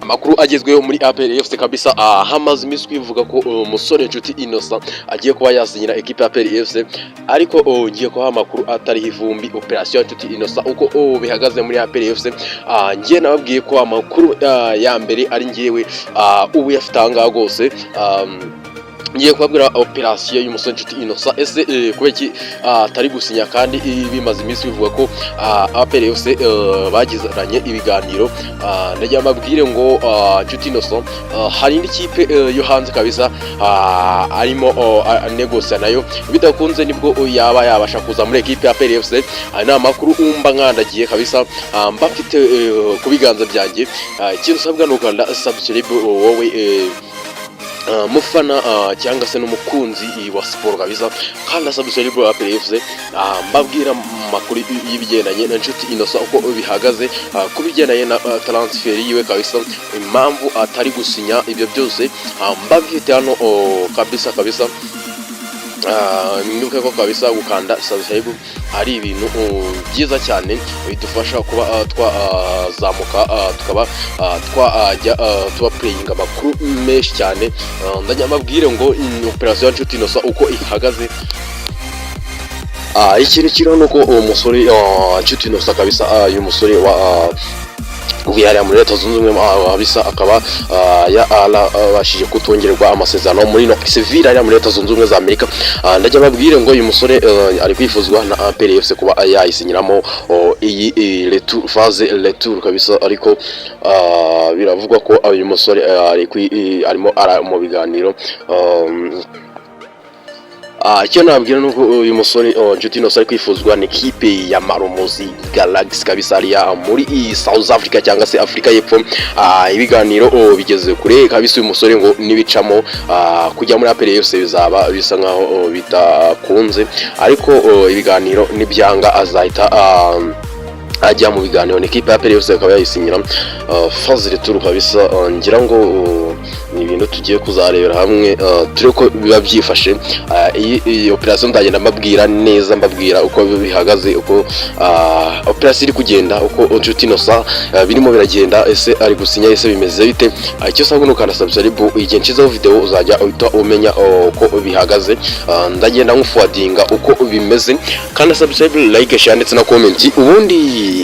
Amakuru agezweho muri APR FC kabisa, hamaze iminsi bivuga ko umusore Nshuti Innocent agiye kuba yasinyira equipe ya APR FC, ariko ngiye kuha amakuru atari ivumbi operation Nshuti Innocent uko bihagaze muri APR FC. Ngiye nababwiye ko amakuru ya mbere ari ngiyewe ubu yafite ahangaha rwose. Ngiye kubabwira operation y'umusore Nshuti Innocent ese kubeki atari gusinya kandi bimaze iminsi bivuga ko APR FC bagizanye ibiganiro. Ndagira mabwire ngo Nshuti Innocent hari indi kipe yo hanze kabisa arimo negosia nayo, bidakunze nibwo yaba yabasha kuza muri equipe ya APR FC. Ni amakuru umba nkandagiye kabisa, mbafite ku biganza byanjye. Ikintu usabwa ni ukanda subscribe wowe mufana cyangwa se n'umukunzi wa sport kabisa, kandi subscribe wa APR FC. Mbabwira makuru y'ibigendanye na Nshuti Innocent uko bihagaze, kubigendanye na transfer yiwe kabisa, impamvu atari gusinya ibyo byose mbabwite hano kabisa. Mwibuke ko kabisa gukanda subscribe ari ibintu byiza cyane bidufasha kuba twazamuka tukaba twajya tuba playing amakuru menshi cyane. Ndajya mabwire ngo operation Nshuti Innocent uko ihagaze. Ikintu kiriho nuko umusore Nshuti Innocent kabisa, uyu musore wa ubu yari muri Leta Zunze Ubumwe abisa akaba yarabashije kutongererwa amasezerano muri no Sevilla ari muri Leta Zunze Ubumwe za Amerika. Ndajya babwire ngo uyu musore ari kwifuzwa na APR FC kuba yayisinyiramo iyi retour phase retour kabisa, ariko biravugwa ko uyu musore arimo mu biganiro. Icyo nabwira nuko uyu musore Nshuti Innocent ari kwifuzwa n'ikipe ya Maromozi Galaxy kabisa ya muri South Africa cyangwa se Afrika y'Epfo. Ibiganiro bigeze kure kabisa, uyu musore ngo nibicamo kujya muri APR FC bizaba bisa nkaho bitakunze, ariko ibiganiro nibyanga azahita ajya mu biganiro n'ikipe ya APR FC akaba yayisinyira phase retour kabisa. Ngira ngo ni ibintu tugiye kuzarebera hamwe tureko biba byifashe. Iyi operation ndagenda mbabwira neza, mbabwira uko bihagaze, uko operation iri kugenda, uko Nshuti Innocent birimo biragenda, ese ari gusinya, ese bimeze bite. Icyo sabwo nukanda subscribe, igihe nshyizeho video uzajya uhita umenya uko bihagaze. Ndagenda nkuforwardinga uko bimeze, kandi subscribe, like, share ndetse na comment. Ubundi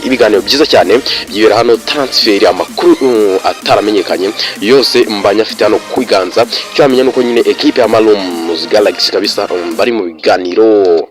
ibiganiro byiza cyane byibera hano, transfer amakuru ataramenyekanye yose mbanya afite hano kwiganza. Cyo amenya nuko nyine equipe ya Maromozi Galaxy kabisa bari mu biganiro.